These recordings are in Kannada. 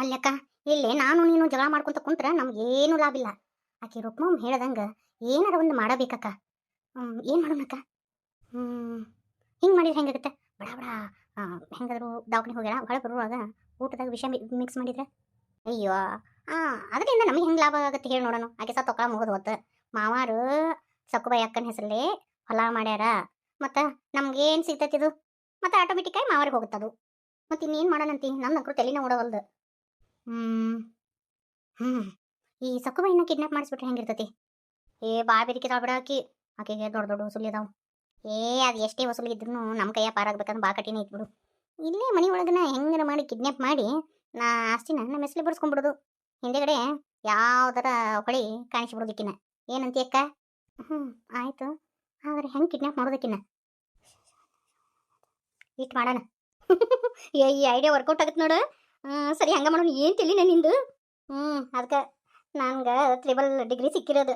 ಅಲ್ಲಕ್ಕ, ಇಲ್ಲಿ ನಾನು ನೀನು ಜಗಳ ಮಾಡ್ಕೊಂತ ಕುಂತ್ರ ನಮ್ಗೇನು ಲಾಭ ಇಲ್ಲ. ಆಕಿ ರುಕ್ಮಮ್ ಹೇಳ್ದಂಗ ಏನಾರ ಒಂದು ಮಾಡಬೇಕಕ್ಕ. ಏನ್ ಮಾಡೋಣಕ್ಕ? ಹಿಂಗ್ ಮಾಡಿದ್ರೆ ಹೆಂಗಾಗತ್ತೆ? ಬಡ ಬಡ ಹೆಂಗಾದ್ರು ದವಾಖಾನೆ ಹೋಗ್ಯಾಳ, ಹೊಳ ಬರುವಾಗ ಊಟದಾಗ ವಿಷ ಮಿಕ್ಸ್ ಮಾಡಿದ್ರೆ ಅಯ್ಯೋ, ಅದರಿಂದ ನಮಗೆ ಹೆಂಗ್ ಲಾಭ ಆಗತ್ತೆ ಹೇಳಿ ನೋಡೋಣ. ಆಕೆ ಸತ್ತು ಒಕ್ಕಳ ಮುಗಿದು ಹೊತ್ತು ಮಾವಾರು ಸಕ್ಕುಬಾಯಿ ಅಕ್ಕನ ಹೆಸರಲ್ಲಿ ಹೊಲ ಮಾಡ್ಯಾರ. ಮತ್ತ ನಮ್ಗೇನ್ ಸಿಗ್ತೈತಿ ಇದು? ಮತ್ತೆ ಆಟೋಮೆಟಿಕ್ ಆಗಿ ಮಾವರಿಗೆ ಹೋಗುತ್ತದು. ಮತ್ತೆ ಇನ್ನೇನ್ ಮಾಡೋಣಂತಿ? ನನ್ನ ನಕ್ರು ತಲೆನ ಓಡವಲ್ದು. ಹ್ಮ್ ಹ್ಮ್ ಈ ಸಕ್ಕುಬಾಯಿನ ಕಿಡ್ನಾಪ್ ಮಾಡಿಸ್ಬಿಟ್ರೆ ಹೆಂಗಿರ್ತತಿ? ಬಾ ಬೆರಿಕಿದಾಳ ಬಿಡ ಆಕಿ. ಆಕೆಗೆ ದೊಡ್ಡ ದೊಡ್ಡ ವಸೂಲಿ ಅದಾವ. ಅದು ಎಷ್ಟೇ ವಸೂಲಿ ಇದ್ರು ನಮ್ಮ ಕೈಯ ಪಾರಾಗ್ಬೇಕಂದ್ರೆ ಬಾ ಕಠಿಣ ಐತಿ ಬಿಡು. ಇಲ್ಲೇ ಮನಿ ಒಳಗನ ಹೆಂಗಾರ ಮಾಡಿ ಕಿಡ್ನಾಪ್ ಮಾಡಿ ನಾ ಆಸ್ತಿನ ನಮ್ಮ ಹೆಸಲಿ ಬರ್ಸ್ಕೊಂಡ್ಬಿಡೋದು. ಹಿಂದೆಗಡೆ ಯಾವ್ದಾರ ಹೊಳಿ ಕಾಣಿಸ್ಬಿಡೋದಕ್ಕಿನ. ಏನಂತಿ ಅಕ್ಕ? ಆಯ್ತು. ಆದ್ರೆ ಹೆಂಗೆ ಕಿಡ್ನಾಪ್ ಮಾಡೋದಕ್ಕಿನ್ನ ಇಟ್ ಮಾಡೋಣ. ಈ ಐಡಿಯಾ ವರ್ಕೌಟ್ ಆಗತ್ತೆ ನೋಡು. ಸರಿ, ಹಂಗ ಮಾಡೋಣ. ಏನು ತಿಳಿ ನಿಂದು? ಅದಕ್ಕೆ ನನ್ಗೆ 3 ಡಿಗ್ರಿ ಸಿಕ್ಕಿರೋದು.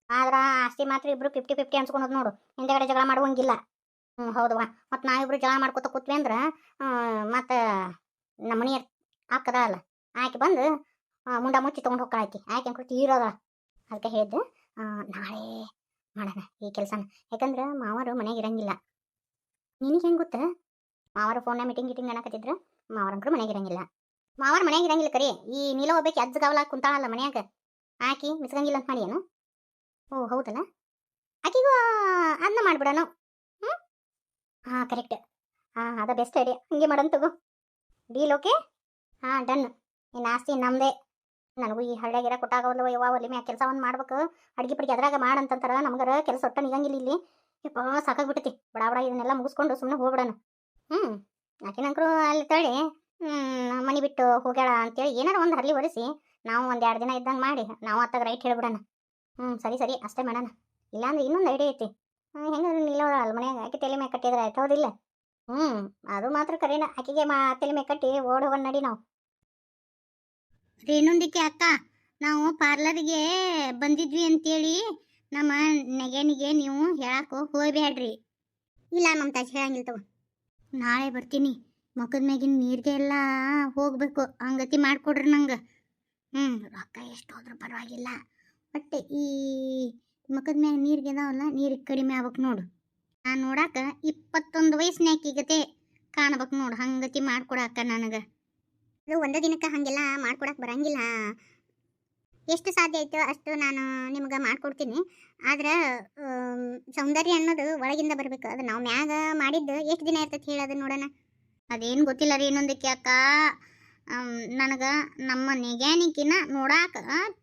ಆದ್ರೆ ಆಸ್ತಿ ಮಾತ್ರ ಇಬ್ರು 50-50 ಅನ್ಸ್ಕೊಳೋದು ನೋಡು. ಹಿಂದೆಗಡೆ ಜಗಳ ಮಾಡುವಂಗಿಲ್ಲ. ಹೌದವ್ವ. ಮತ್ತು ನಾವಿಬ್ರು ಜಗಳ ಮಾಡ್ಕೊತ ಕೂತ್ವಿ ಅಂದ್ರೆ ಮತ್ತು ನಮ್ಮ ಮನೆಯರ್ ಹಾಕದ ಅಲ್ಲ, ಆಕೆ ಬಂದು ಮುಂಡ ಮುಚ್ಚಿ ತೊಗೊಂಡು ಹೋಗ್ತಾ ಆಕಿ ಅಂಕರು ತೀರೋದ. ಅದಕ್ಕೆ ಹೇಳಿದ್ದು ನಾಳೆ ಮಾಡೋಣ ಈ ಕೆಲಸನ. ಯಾಕಂದ್ರೆ ಮಾವರು ಮನೆಗೆ ಇರಂಗಿಲ್ಲ. ನಿನಗೆ ಹೆಂಗೆ ಗೊತ್ತ? ಮಾವಾರ ಫೋನ್ನ ಮೀಟಿಂಗ್ ಅನ್ನಕತ್ತಿದ್ರು. ಮಾವರಂಕರು ಮನೆಗೆ ಇರಂಗಿಲ್ಲ. ಮಾವಾರ ಮನೆಗೆ ಇರಂಗಿಲ್ಲ ಕರಿ. ಈ ನೀಲ ಹೋಗ್ಬೇಕು ಅಜ್ಜಗವಲ ಕುಂತಾಳಲ್ಲ ಮನ್ಯಾಗ, ಆಕಿ ಮಿಸ್ಕಂಗಿಲ್ಲ ಅಂತ ಮಾಡಿ ಏನು? ಓ ಹೌದಲ್ಲ, ಆಕಿಗೂ ಅದನ್ನ ಮಾಡ್ಬಿಡೋಣ. ಕರೆಕ್ಟ್. ಅದ ಬೆಸ್ಟ್ ಐಡಿಯಾ. ಹಂಗೆ ಮಾಡೋಣ ತಗೋ. Deal okay? ಡನ್. ಇನ್ನು ಆಸ್ತಿ ನಮ್ಮದೇ. ನನಗೂ ಈ ಹಳ್ಳಿಯಾಗಿರ ಕೊಟ್ಟಾಗವಲ್ಲ ಯವ್ವ. ಒಲಿ ಮ್ಯಾಗ ಕೆಲಸ ಒಂದು ಮಾಡ್ಬೇಕು. ಅಡ್ಗೆ ಪಡಿಗೆ ಅದ್ರಾಗ ಮಾಡಂತಾರ. ನಮ್ಗರ ಕೆಲಸ ಒಟ್ಟ ನಿಗಂಗಿಲ್ಲ ಇಲ್ಲಿ. ಯಪ್ಪ ಸಾಕಾಗ್ಬಿಟ್ಟತಿ. ಬಡ ಬಡ ಇದನ್ನೆಲ್ಲ ಮುಗಿಸ್ಕೊಂಡು ಸುಮ್ಮನೆ ಹೋಗ್ಬಿಡೋಣ. ಆಕಿನಂಕರು ಅಲ್ಲಿ ತಳಿ ಮನೆ ಬಿಟ್ಟು ಹೋಗ್ಯಾಳ ಅಂತೇಳಿ ಏನಾರ ಒಂದು ಹರ್ಲಿ ಒರೆಸಿ ನಾವು ಒಂದು 2 ದಿನ ಇದ್ದಂಗೆ ಮಾಡಿ ನಾವು ಅತ್ತಾಗ ರೈಟ್ ಹೇಳ್ಬಿಡೋಣ. ಸರಿ ಅಷ್ಟೇ ಮಾಡೋಣ. ಇಲ್ಲಾಂದ್ರೆ ಇನ್ನೊಂದು ಐಡಿಯಾ ಐತಿ. ಹೆಂಗಾದ್ರೆ ನಿಲ್ಲೋದ ಅಲ್ಲ ಮನ್ಯಾಗ ಆಕೆ ತಲೆ ಮ್ಯಾಗ ಕಟ್ಟಿದ್ರೆ ಆಯ್ತು, ಹೌದಿಲ್ಲ? ಅದು ಮಾತ್ರ ಕರೀನ. ಆಕೆಗೆ ತಲೆ ಮ್ಯಾಗ ಕಟ್ಟಿ ಓಡ್ ಹೋಗೋಣ ನಡಿ ನಾವು. ರೇಣುಂದಿಕೆ ಅಕ್ಕ, ನಾವು ಪಾರ್ಲರ್ಗೆ ಬಂದಿದ್ವಿ ಅಂತೇಳಿ ನಮ್ಮ ನೆಗೆನಿಗೆ ನೀವು ಹೇಳಕ್ಕೆ ಹೋಗ್ಬೇಡ್ರಿ. ಇಲ್ಲ ಮಮತಾಜ್, ಹೇಳಂಗಿಲ್ಲ ತಗೋ. ನಾಳೆ ಬರ್ತೀನಿ. ಮುಖದ ಮ್ಯಾಗಿನ ನೀರಿಗೆ ಎಲ್ಲ ಹೋಗ್ಬೇಕು. ಹಂಗತಿ ಮಾಡಿಕೊಡ್ರಿ ನಂಗೆ. ರೊಕ್ಕ ಎಷ್ಟು ಹೋದ್ರೂ ಪರವಾಗಿಲ್ಲ. ಬಟ್ ಈ ಮುಖದ ಮ್ಯಾಗ ನೀರಿಗೆ ಇದಾವಲ್ಲ, ನೀರಿಗೆ ಕಡಿಮೆ ಆಗ್ಬೇಕು ನೋಡು. ನಾನು ನೋಡಾಕ 21 ವಯಸ್ಸಿನಾಕಿಗತೆ ಕಾಣ್ಬೇಕು ನೋಡು. ಹಂಗತಿ ಮಾಡ್ಕೊಡಕ್ಕ ನನಗೆ. ಇದು ಒಂದೇ ದಿನಕ್ಕೆ ಹಾಗೆಲ್ಲ ಮಾಡ್ಕೊಡಕ್ಕೆ ಬರಂಗಿಲ್ಲ. ಎಷ್ಟು ಸಾಧ್ಯ ಆಯ್ತು ಅಷ್ಟು ನಾನು ನಿಮ್ಗೆ ಮಾಡ್ಕೊಡ್ತೀನಿ. ಆದ್ರೆ ಸೌಂದರ್ಯ ಅನ್ನೋದು ಒಳಗಿಂದ ಬರಬೇಕು. ಅದು ನಾವು ಮ್ಯಾಗ ಮಾಡಿದ್ದು ಎಷ್ಟು ದಿನ ಇರ್ತೈತಿ ಹೇಳೋದು ನೋಡೋಣ. ಅದೇನು ಗೊತ್ತಿಲ್ಲ ರೀ ಇನ್ನೊಂದಕ್ಕೆ ಅಕ್ಕ. ನನಗೆ ನಮ್ಮ ನೆಗ್ಯಾನಿಕಿನ ನೋಡಾಕ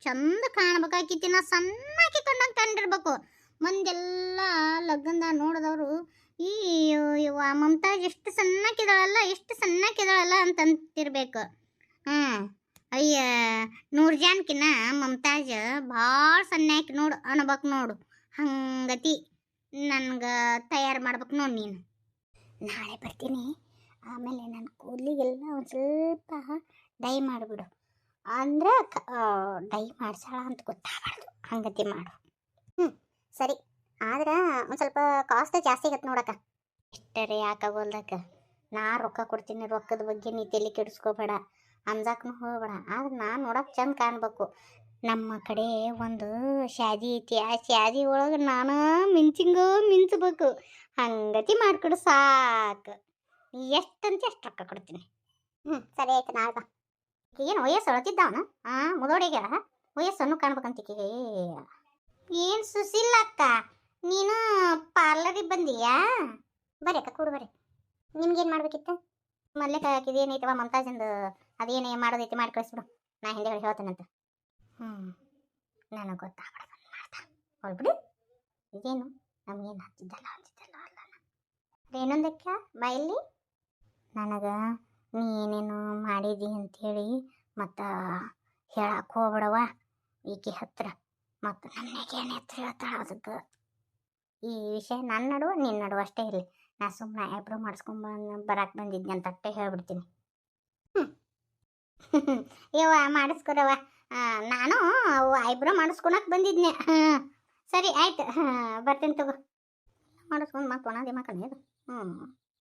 ಚಂದ ಕಾಣ್ಬೇಕಾಕಿತಿ. ನಾ ಸಣ್ಣಾಕಿ ಕಂಡಂಗೆ ಕಂಡಿರ್ಬೇಕು. ಮಂದೆಲ್ಲ ಲಗ್ನದ ನೋಡಿದವರು ಈ ಮಮತಾಜ್ ಎಷ್ಟು ಸಣ್ಣಾಕಿದಾಳಲ್ಲ ಅಂತಂತಿರ್ಬೇಕು. ಅಯ್ಯ, 100 ಜನಕಿನ್ನ ಮಮತಾಜ್ ಭಾಳ ಸಣ್ಣಾಕಿ ನೋಡು ಅನ್ಬೇಕು ನೋಡು. ಹಂಗತಿ ನನ್ಗೆ ತಯಾರು ಮಾಡ್ಬೇಕು ನೋಡು ನೀನು. ನಾಳೆ ಬರ್ತೀನಿ. ಆಮೇಲೆ ನನ್ನ ಕೂದಲಿಗೆಲ್ಲ ಒಂದು ಸ್ವಲ್ಪ ಡೈ ಮಾಡಿಬಿಡು. ಅಂದ್ರೆ ಡೈ ಮಾಡ್ಸಾಳ ಅಂತ ಗೊತ್ತಾಗಬಾರ್ದು. ಹಂಗತಿ ಮಾಡು. ಸರಿ. ಆದ್ರೆ ಒಂದು ಸ್ವಲ್ಪ ಕಾಸ್ಟ್ ಜಾಸ್ತಿ ಆಗತ್ತೆ ನೋಡಕ್ಕ. ಎಷ್ಟರೇ ಯಾಕಾಗೋಲ್ದಕ್ಕ. ನಾ ರೊಕ್ಕ ಕೊಡ್ತೀನಿ. ರೊಕ್ಕದ ಬಗ್ಗೆ ನೀ ತಲೆ ಕೆಡಿಸ್ಕೋಬೇಡ, ಅಂಜಾಕೂ ಹೋಗ್ಬೇಡ. ಆದ್ರೆ ನಾನು ನೋಡಕ್ಕೆ ಚಂದ ಕಾಣ್ಬೇಕು. ನಮ್ಮ ಕಡೆ ಒಂದು ಶಾದಿ ಐತಿ. ಆ ಶಾದಿ ಒಳಗೆ ನಾನು ಮಿಂಚಬೇಕು. ಹಂಗತಿ ಮಾಡಿಕೊಡು ಸಾಕು. ಎಷ್ಟಂತ ಎಷ್ಟು ರೊಕ್ಕ ಕೊಡ್ತೀನಿ. ಸರಿ ಆಯ್ತು. ನಾಳೆ ಬಾ. ಏನು ವಯಸ್ಸು ಅಳತಿದ್ದವನ? ಮುದೋಡಿಗೆ ವಯಸ್ಸನ್ನು ಕಾಣ್ಬೇಕಂತಿಕೆ. ಏನು ಸುಶೀಲ ಅಕ್ಕ, ನೀನು ಪಾರ್ಲರಿಗೆ ಬಂದೀಯಾ? ಬರ್ರಿ ಅಕ್ಕ, ಕೂಡು ಬರ್ರಿ. ನಿಮ್ಗೇನು ಮಾಡ್ಬೇಕಿತ್ತು? ಮೊದಲೇ ಇದೇನೈತವ ಮಮತಾಜಿಂದು ಅದೇನೇ ಮಾಡೋದೈತಿ ಮಾಡಿ ಕಳಿಸ್ಬಿಡು. ನಾ ಹಿಂದೆ ಹೇಳ್ತೇನಂತ. ನನಗೆ ಗೊತ್ತಾಗ್ಬಿಡ ಮಾಡ್ತಾ ಹೊಲ್ಬಿಡು. ಇದೇನು ನಮಗೇನು ಹಚ್ಚಿದ್ದಲ್ಲ ಅಲ್ಲ. ಏನೊಂದಕ್ಕ ಬಾಯಲ್ಲಿ ನನಗೆ ನೀ ಏನೇನು ಮಾಡಿದಿ ಅಂಥೇಳಿ ಮತ್ತು ಹೇಳಕ್ಕೆ ಹೋಗ್ಬಿಡವ ಈಕೆ ಹತ್ರ. ಮತ್ತು ನನ್ನಗೆ ಏನು ಹತ್ರ ಹೇಳ್ತಾಳೆ. ಅದಕ್ಕೆ ಈ ವಿಷಯ ನನ್ನ ನಡುವ ನಿನ್ನ ನಡುವ ಅಷ್ಟೇ ಇರಲಿ. ನಾ ಸುಮ್ಮನೆ ಐಬ್ರೋ ಬರಕ್ಕೆ ಬಂದಿದ್ದೆ ಅಂತ ಅಷ್ಟೇ ಹೇಳ್ಬಿಡ್ತೀನಿ. ಯವ್ವ ಮಾಡಿಸ್ಕೊರವ. ನಾನು ಐಬ್ರೋ ಮಾಡಿಸ್ಕೊಳಕ್ಕೆ ಬಂದಿದ್ನೆ. ಸರಿ ಆಯ್ತು, ಬರ್ತೀನಿ ತಗೋ. ಮಾಡಿಸ್ಕೊಂಡು ಮತ್ತೆ ಒಣದಿ ಮಕ್ಕಳು.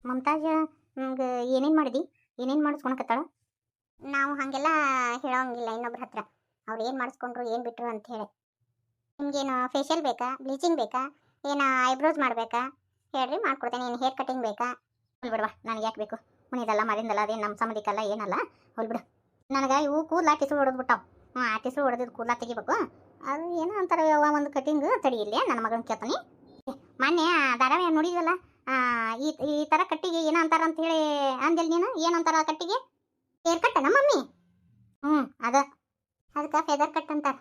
ಮಮತಾಜ್, ನಮ್ಗೆ ಏನೇನು ಮಾಡಿದಿ? ಏನೇನು ಮಾಡಿಸ್ಕೊಳಕತ್ತಾಳ? ನಾವು ಹಾಗೆಲ್ಲ ಹೇಳೋಂಗಿಲ್ಲ ಇನ್ನೊಬ್ರ ಹತ್ರ. ಅವ್ರು ಏನು ಮಾಡಿಸ್ಕೊಂಡ್ರು ಏನು ಬಿಟ್ಟರು ಅಂತ ಹೇಳಿ. ನಿಮ್ಗೇನು ಫೇಶಿಯಲ್ ಬೇಕಾ, ಬ್ಲೀಚಿಂಗ್ ಬೇಕಾ, ಏನು ಐಬ್ರೋಸ್ ಮಾಡಬೇಕಾ ಹೇಳ್ರಿ, ಮಾಡ್ಕೊಡ್ತೇನೆ. ಏನು ಹೇರ್ ಕಟಿಂಗ್ ಬೇಕಾ? ಬಿಡುವ, ನನಗೆ ಯಾಕೆ ಬೇಕು? ಮುನಿದಲ್ಲ ಮರಿಂದಲ್ಲ, ಅದೇನು ನಮ್ಮ ಸಂಬಂಧಿಕಲ್ಲ ಏನಲ್ಲ, ಬಿಡು. ನನಗೆ ಇವು ಕೂದಲ ಟಿಸು ಹೊಡೆದ್ಬಿಟ್ಟಾವ. ಆ ಟಿಸು ಹೊಡೆದಿದ್ದು ಕೂದಲ ತೆಗಿಬೇಕು. ಅದು ಏನೋ ಅಂತಾರೆ ಯಾವ ಒಂದು ಕಟಿಂಗ್ ತಡಿ ಇಲ್ಲೇ ನನ್ನ ಮಗನ ಕೇಳ್ತಾನೆ. ಮೊನ್ನೆ ಧಾರಾವಾಹಿ ನೋಡಿದ್ವಲ್ಲ, ಈ ಈ ಥರ ಕಟ್ಟಿಗೆ ಏನೋ ಅಂತಾರ ಅಂತ ಹೇಳಿ ಅಂದಿಲ್ಲ ನೀನು? ಏನಂತಾರ ಕಟ್ಟಿಗೆ? ಹೇರ್ ಕಟ್ ನಮ್ಮ ಮಮ್ಮಿ. ಅದಕ್ಕೆ ಫೆದರ್ ಕಟ್ ಅಂತಾರೆ.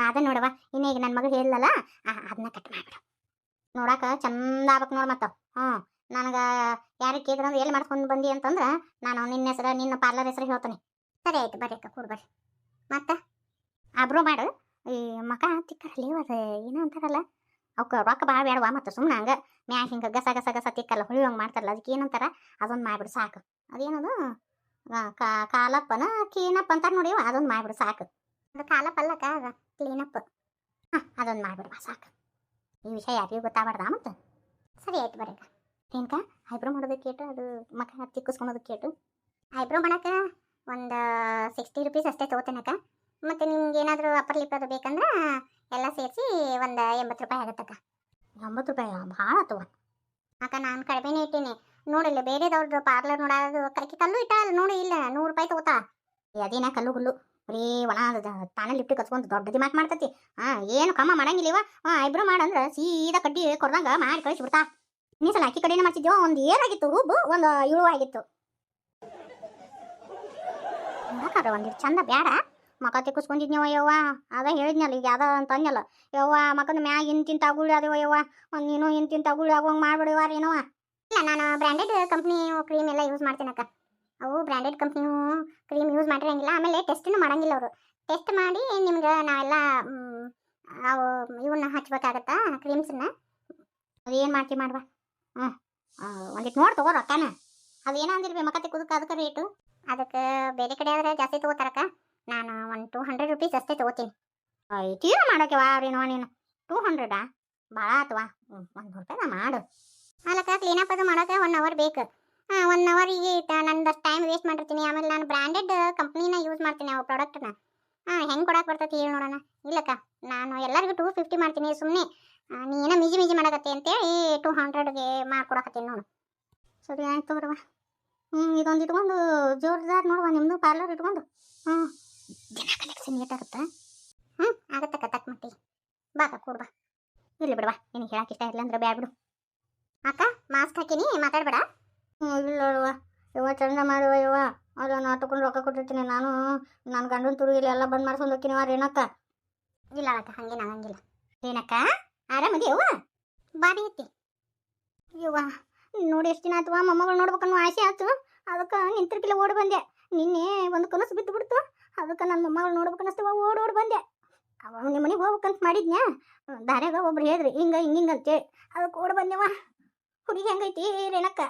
ಅದ ನೋಡವ, ಇನ್ನು ಈಗ ನನ್ನ ಮಗಳು ಹೇಳಲ್ಲ, ಅದನ್ನ ಕಟ್ ಮಾಡಿಬಿಡು. ನೋಡಾಕ ಚಂದ ಆಗ್ಬೇಕು ನೋಡು ಮತ್ತೆ. ನನಗೆ ಯಾರಿಗೆ ಕೇಳಿದ್ರಂದ್ರೆ ಎಲ್ಲಿ ಮಾಡ್ಕೊಂಡು ಬಂದಿ ಅಂತಂದ್ರೆ ನಾನು ನಿನ್ನ ಹೆಸರು, ನಿನ್ನ ಪಾರ್ಲರ್ ಹೆಸರು ಹೇಳ್ತೀನಿ. ಸರಿ ಆಯ್ತು, ಬರ್ರಿ ಅಕ್ಕ ಕೂಡ ಬರ್ರಿ. ಮತ್ತೆ ಆಬ್ರೋ ಮಾಡು. ಈ ಮಕ ತಿಕ್ಕರಲ್ಲಿ ಅದು ಏನೋ ಅಂತಾರಲ್ಲ, ಅವಕ್ಕೆ ರೊಕ್ಕ ಭಾಳ ಬೇಡವಾ ಮತ್ತೆ. ಸುಮ್ಮನೆ ಹಂಗೆ ಮ್ಯಾಗ ಹಿಂಗೆ ಗಸ ಗಸ ಗಸ ತಿಕ್ಕಲ್ಲ ಹೊಳಿಯೋಂಗೆ ಮಾಡ್ತಾರಲ್ಲ, ಅದಕ್ಕೆ ಏನಂತಾರ ಅದೊಂದು ಮಾಡಿಬಿಡು ಸಾಕು. ಅದೇನದು ಕಾಲಪ್ಪನ ಕ್ಲೀನಪ್ ಅಂತಾರೆ ನೋಡಿ, ಅದೊಂದು ಮಾಡಿಬಿಡು ಸಾಕು. ಅದು ಕಾಲಪ್ ಅಲ್ಲಕ್ಕ, ಅದು ಕ್ಲೀನಪ್. ಅದೊಂದು ಮಾಡಿಬಿಡುವ ಸಾಕು. ಈ ವಿಷಯ ಯಾರಿಗೂ ಗೊತ್ತಾಗಬಾರ್ದ ಮತ್ತೆ. ಸರಿ ಆಯ್ತು ಬರ್ರಿ. ಏನಕ್ಕ ಐಬ್ರೋ ಮಾಡೋದಕ್ಕೆ ಕೇಟು, ಅದು ಮಕ್ಕ ತಿಕ್ಕಿಸ್ಕೊಳೋದಕ್ಕೆ ಕೇಟು? ಐಬ್ರೋ ಮಾಡೋಕೆ ಒಂದು 60 ರೂಪೀಸ್ ಅಷ್ಟೇ ತೊಗೋತೇನಕ್ಕ. ಮತ್ತು ನಿಮ್ಗೆ ಏನಾದರೂ ಅಪ್ಪರ್ ಲಿಪ್ ಅದು ಬೇಕಂದ್ರೆ ಎಲ್ಲ ಸೇರಿಸಿ ಒಂದು 80 ರೂಪಾಯಿ ಆಗುತ್ತಕ್ಕ. 80 ರೂಪಾಯಿ ಭಾಳ ಆತವ ಅಕ್ಕ. ನಾನು ಕಡಿಮೆನೇ ಇಟ್ಟೀನಿ ನೋಡಿಲ್ಲ. ಬೇರೆದವ್ರದ್ದು ಪಾರ್ಲರ್ ನೋಡೋದು ಕಲ್ಲು ಇಟ್ಟಾಳ ನೋಡಿ, ಇಲ್ಲ 100 ರೂಪಾಯಿ ತೊಗೋತಾ. ಅದೇನ ಕಲ್ಲು ಹುಲ್ಲು ಬರೀ ಒಣ ತಾನೇ ಲಿಫ್ಟ್ ಕಚ್ಕೊಂಡು ದೊಡ್ಡ ದಿಮಾಕ್ ಮಾಡ್ತತಿ. ಏನು ಕಮ್ಮ ಮಾಡಂಗಿಲ್ಲವ. ಐಬ್ರೋ ಮಾಡಂದ್ರೆ ಸೀದಾ ಕಡ್ಡಿ ಕೊಡ್ದಂಗ ಮಾಡಿ ಕಳಿಸ್ಬಿಡ್ತಾ. ನೀ ಸಲ ಅಕ್ಕಿ ಕಡೆನೇ ಮಾಡ್ತಿದ್ಯೋ, ಒಂದು ಏನಾಗಿತ್ತು ಹುಬ್ಬು, ಒಂದು ಇಳು ಆಗಿತ್ತು. ನೋಡಕ್ಕಾದ್ರೆ ಒಂದಿಟ್ಟು ಚಂದ ಬೇಡ. ಮಕ ತಿಕ್ಕಿಸ್ಕೊಂಡಿದ್ನವ ಯವ್ವ, ಅದ ಹೇಳಿದ್ನಲ್ಲ ಈಗ ಯಾವ್ದ ಅಂತ ಅಂದಲ್ಲ ಯವ್ವ. ಮಕದ ಮ್ಯಾಗ ಇಂತಿಂತ ಅಗುಳಿ ಅದೇವ ಯವ್ವ, ನೀನು ಇಂತಿಂತ ಅಗುಳಿ ಆಗೋಂಗೆ ಮಾಡ್ಬಿಡುವಾರ ಏನವ. ಇಲ್ಲ, ನಾನು ಬ್ರ್ಯಾಂಡೆಡ್ ಕಂಪ್ನಿ ಕ್ರೀಮ್ ಎಲ್ಲ ಯೂಸ್ ಮಾಡ್ತೀನಕ್ಕ. ಅವು ಬ್ರ್ಯಾಂಡೆಡ್ ಕಂಪ್ನಿ ಕ್ರೀಮ್ ಯೂಸ್ ಮಾಡಿರಂಗಿಲ್ಲ. ಆಮೇಲೆ ಟೆಸ್ಟನ್ನು ಮಾಡಂಗಿಲ್ಲ ಅವರು. ಟೆಸ್ಟ್ ಮಾಡಿ ನಿಮ್ಗೆ ನಾವೆಲ್ಲ ಅವು ಇವನ್ನ ಹಚ್ಬೇಕಾಗತ್ತಾ ಕ್ರೀಮ್ಸನ್ನ. ಅದೇನು ಮಾಡ್ತೀವಿ ಮಾಡುವ. ಒಂದಿಟ್ಟು ನೋಡಿ ತಗೋ ರೊಕ್ಕನ. ಅದೇನೋ ಅಂದಿರ್ಬೇಕು ಮಕ ತಿಕ್ಕೋದಕ್ಕೆ, ಅದಕ್ಕೆ ರೇಟು. ಅದಕ್ಕೆ ಬೇರೆ ಕಡೆ ಆದರೆ ಜಾಸ್ತಿ ತೊಗೋತಾರಕ್ಕ. ನಾನು ಒಂದು 200 ರೂಪೀಸ್ ಅಷ್ಟೇ ತೊಗೋತೀನಿ. ತೀರ ಮಾಡೋಕೆ ವಾರೇನೋ ನೀನು 200 ಭಾಳ ಆತವಾ. 100 ರೂಪಾಯಿ ಮಾಡು. ಅಲ್ಲಕ್ಕ ಕ್ಲೀನಪ್ ಅದು ಮಾಡೋಕೆ 1 ಅವರ್ ಬೇಕು. 1 ಅವರಿಗೆ ನಂದಷ್ಟು ಟೈಮ್ ವೇಸ್ಟ್ ಮಾಡಿರ್ತೀನಿ. ಆಮೇಲೆ ನಾನು ಬ್ರ್ಯಾಂಡೆಡ್ ಕಂಪ್ನಿನ ಯೂಸ್ ಮಾಡ್ತೀನಿ ಆ ಪ್ರಾಡಕ್ಟ್ನ. ಹೆಂಗೆ ಕೊಡಕ್ಕೆ ಬರ್ತೈತಿ ಹೇಳಿ ನೋಡೋಣ. ಇಲ್ಲಕ್ಕ, ನಾನು ಎಲ್ಲರಿಗೂ 250 ಮಾಡ್ತೀನಿ. ಸುಮ್ಮನೆ ನೀನ ಮಿಜಿ ಮಿಜಿ ಮಾಡಕತ್ತೆ ಅಂತೇಳಿ 200ಗೆ ಮಾಡ್ಕೊಡಕತ್ತೀನಿ ನೋಡು. ಸರಿ ಆಯ್ತು ಬರವ. ಇದೊಂದು ಇಟ್ಕೊಂಡು ಜೋರ್ದಾರ್ ನೋಡುವ ನಿಮ್ಮದು ಪಾರ್ಲರ್ ಇಟ್ಕೊಂಡು. ದಿನ ಕಲೆಕ್ಷನ್ ಏಟಾಗುತ್ತೆ. ಆಗತ್ತಕ್ಕ ತಕ್ಕ ಮಟ್ಟಿಗೆ. ಬಾಕ ಕೂಡ್ಬಾ. ಇಲ್ಲಿ ಬಿಡವಾ, ನಿನಗೆ ಹೇಳಕ್ಕೆ ಇಷ್ಟ ಇಲ್ಲ ಅಂದ್ರೆ ಬ್ಯಾಡ ಬಿಡು. ಅಕ್ಕ ಮಾಸ್ಕ್ ಹಾಕಿನಿ, ಮಾತಾಡ್ಬೇಡ. ಇಲ್ಲ ಇವ ಚಂದ ಮಾಡುವ ಇವ. ಅಲ್ಲ ನಾ ತಗೊಂಡು ರೊಕ್ಕ ಕೊಟ್ಟಿರ್ತೀನಿ ನಾನು. ನನ್ನ ಗಂಡನ ತುರುಗಿಲ್ಲ ಎಲ್ಲ ಬಂದ್ ಮಾಡ್ಕೊಂಡು ಹೋಗ್ತೀನಿ ಅವ ರೇಣಕ್ಕ. ಇಲ್ಲ ಅಕ್ಕ, ಹಂಗೇನು ಆಗಂಗಿಲ್ಲ. ರೇಣಕ್ಕ ಆರಾಮದಿ ಅವ್ವ? ಬಾರಿ ಐತಿ ಇವ್ವ. ನೋಡಿ ಎಷ್ಟು ದಿನ ಆಯ್ತು ಮೊಮ್ಮಗಳು ನೋಡ್ಬೇಕನ್ನೋ ಆಸೆ ಆಯ್ತು. ಅದಕ್ಕೆ ನಿಂತಿರ್ಕಿಲ್ಲ ಓಡಿ ಬಂದೆ. ನಿನ್ನೆ ಒಂದು ಕನಸು ಬಿದ್ದು ಬಿಡ್ತು. ಅದಕ್ಕೆ ನನ್ನ ಮೊಮ್ಮಗಳು ನೋಡ್ಬೇಕನ್ನಸ್ತವ ಓಡಿ ಬಂದೆ. ಅವ ನಿಮ್ಮ ಮನೆಗೆ ಹೋಗ್ಬೇಕಂತ ಮಾಡಿದ್ನ್ಯಾ. ದಾರ್ಯಾಗ ಒಬ್ರು ಹೇಳಿದ್ರಿ ಹಿಂಗ ಹಿಂಗಂತೇಳಿ ಅದಕ್ಕೆ ಓಡಿ ಬಂದೆವ. ಹುಡುಗಿ ಹೆಂಗೈತಿ ರೇಣಕ್ಕ?